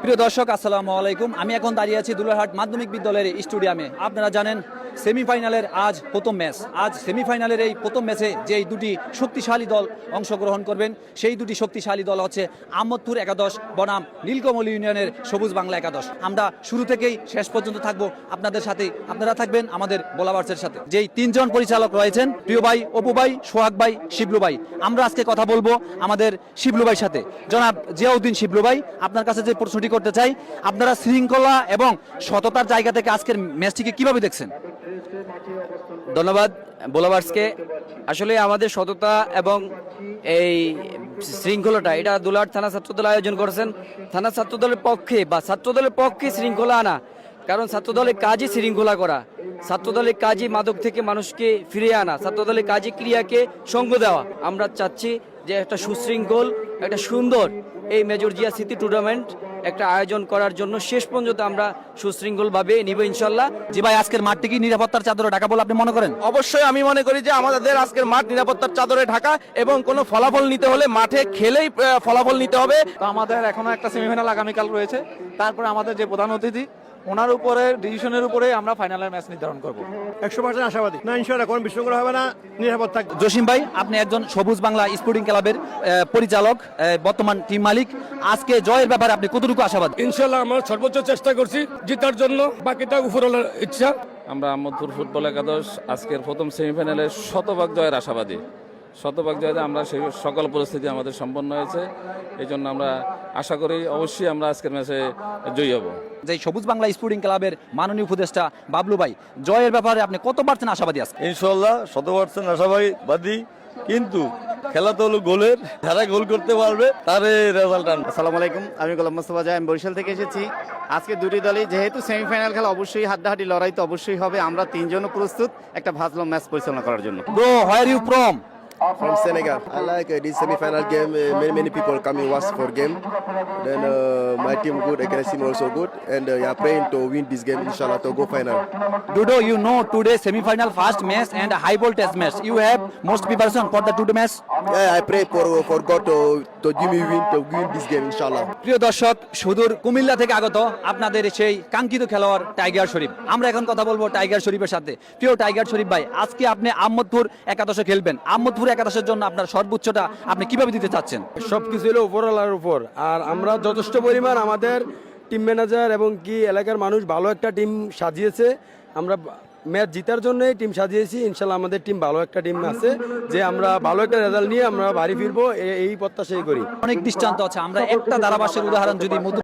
প্রিয় দর্শক, আসসালামু আলাইকুম। আমি এখন দাঁড়িয়ে আছি দুলারহাট মাধ্যমিক বিদ্যালয়ের স্টেডিয়ামে। আপনারা জানেন সেমিফাইনালের আজ প্রথম ম্যাচ। আজ সেমিফাইনালের এই প্রথম ম্যাচে যেই দুটি শক্তিশালী দল অংশগ্রহণ করবেন, সেই দুটি শক্তিশালী দল হচ্ছে আহমদপুর একাদশ বনাম নীলকমল ইউনিয়নের সবুজ বাংলা একাদশ। আমরা শুরু থেকেই শেষ পর্যন্ত থাকবো আপনাদের সাথেই, আপনারা থাকবেন আমাদের বোলাবার্সের সাথে। যেই তিনজন পরিচালক রয়েছেন, প্রিয় ভাই, অপু ভাই, সোহাগ ভাই, শিবলু ভাই। আমরা আজকে কথা বলবো আমাদের শিবলু ভাইয়ের সাথে। জনাব জিয়াউদ্দিন শিবলু ভাই, আপনার কাছে যে প্রশ্নটি করতে চাই, আপনারা শৃঙ্খলা এবং সততার জায়গা থেকে আজকের ম্যাচটিকে কিভাবে দেখছেন? ধন্যবাদ বোলাবার্সকে। আসলে আমাদের সততা এবং এই শৃঙ্খলাটা এটা দুলার থানা ছাত্রদল আয়োজন করেছেন। থানা ছাত্রদলের পক্ষে বা ছাত্রদলের পক্ষে শৃঙ্খলা আনা, কারণ ছাত্রদলের কাজই শৃঙ্খলা করা, ছাত্রদলের কাজই মাদক থেকে মানুষকে ফিরিয়ে আনা, ছাত্রদলের কাজই ক্রিয়াকে সঙ্গ দেওয়া। আমরা চাচ্ছি যে একটা সুশৃঙ্খল, একটা সুন্দর এই মেজর জিয়া স্মৃতি টুর্নামেন্ট একটা আয়োজন করার জন্য শেষ পর্যন্ত আমরা সুশৃঙ্খলভাবে নিব ইনশাল্লাহ। জি ভাই, আজকের মাঠটি কি নিরাপত্তার চাদরে ঢাকা বলে আপনি মনে করেন? অবশ্যই আমি মনে করি যে আমাদের আজকের মাঠ নিরাপত্তার চাদরে ঢাকা, এবং কোনো ফলাফল নিতে হলে মাঠে খেলেই ফলাফল নিতে হবে। তো আমাদের এখনো একটা সেমিফাইনাল আগামীকাল রয়েছে। তারপরে আমাদের যে প্রধান অতিথি, ওনার উপরে ডিসিশনের উপরে আমরা ফাইনালের ম্যাচ নির্ধারণ করব। 100% আশাবাদী না, ইনশাআল্লাহ কোনো বিশৃঙ্খলা হবে না, নিরাপদ থাকবে। জসিম ভাই, আপনি একজন সবুজ বাংলা স্পোর্টিং ক্লাবের পরিচালক, বর্তমান টিম মালিক। আজকে জয়ের ব্যাপারে আপনি কতটুকু আশাবাদী? ইনশাল্লাহ আমরা সর্বোচ্চ চেষ্টা করছি জেতার জন্য, বাকিটা উপরওয়ালার ইচ্ছা। আমরা আহমদপুর ফুটবল একাদশ আজকের প্রথম সেমিফাইনালে শতভাগ জয়ের আশাবাদী। শতভাগ জয়ে আমরা সেই সকল পরিস্থিতি আমাদের সম্পন্ন হয়েছে, এই জন্য আমরা আশা করি অবশ্যই আমরা আজকের ম্যাচে জয়ী হব। যে সবুজ বাংলা স্পোর্টিং ক্লাবের মাননীয় উপদেষ্টা বাবলু ভাই, জয়ের ব্যাপারে আপনি কত পার্সেন্ট আশাবাদী আছেন? ইনশাআল্লাহ 100% আশাবাদী, কিন্তু খেলা তো হলো গোলের, যারা গোল করতে পারবে তারে রেজাল্ট আনবে। আসসালামু আলাইকুম, আমি গোলাম মোস্তফা জাহ, আমি বরিশাল থেকে এসেছি। আজকে দুটি দলই যেহেতু সেমিফাইনাল খেলা, অবশ্যই হাড্ডাহাড্ডি লড়াই তো অবশ্যই হবে। আমরা তিনজনও প্রস্তুত একটা ভালো ম্যাচ পরিচালনা করার জন্য। Bro, where you from? From Senegal. I like this semi-final game. Many people coming watch for game. Then my team good, against team also good, and yeah, praying to win this game, inshallah, to go final. Dudo, you know today semi-final first match and a high voltage match. You have most preparation for the today match. Yeah, I pray for God to give me win to win this game, inshallah. প্রিয় দর্শক, সুদূর কুমিল্লা থেকে আগত আপনাদের সেই কাঙ্ক্ষিত খেলোয়াড় tiger শরীফ। আমরা এখন কথা বলবো টাইগার শরীফের সাথে। প্রিয় টাইগার শরীফ ভাই, আজকে আপনি আহমদপুর একাদশে খেলবেন। আহমদপুর একাদশের জন্য আপনার সর্বোচ্চটা আপনি কিভাবে দিতে চাচ্ছেন? সবকিছু হলো উপরওয়ালার উপর, আর আমরা যথেষ্ট পরিমাণ আমাদের টিম ম্যানেজার এবং কি এলাকার মানুষ ভালো একটা টিম সাজিয়েছে। আমরা ম্যাচ জিতার জন্যই টিম সাজিয়েছি। ইনশাল্লাহ আমাদের টিম ভালো একটা টিম আছে, যে আমরা ভালো একটা রেজাল্ট নিয়ে আমরা বাড়ি ফিরবো, এই প্রত্যাশাই করি। অনেক দৃষ্টান্ত আছে। আমরা একটা ধারাভাষ্যের উদাহরণ যদি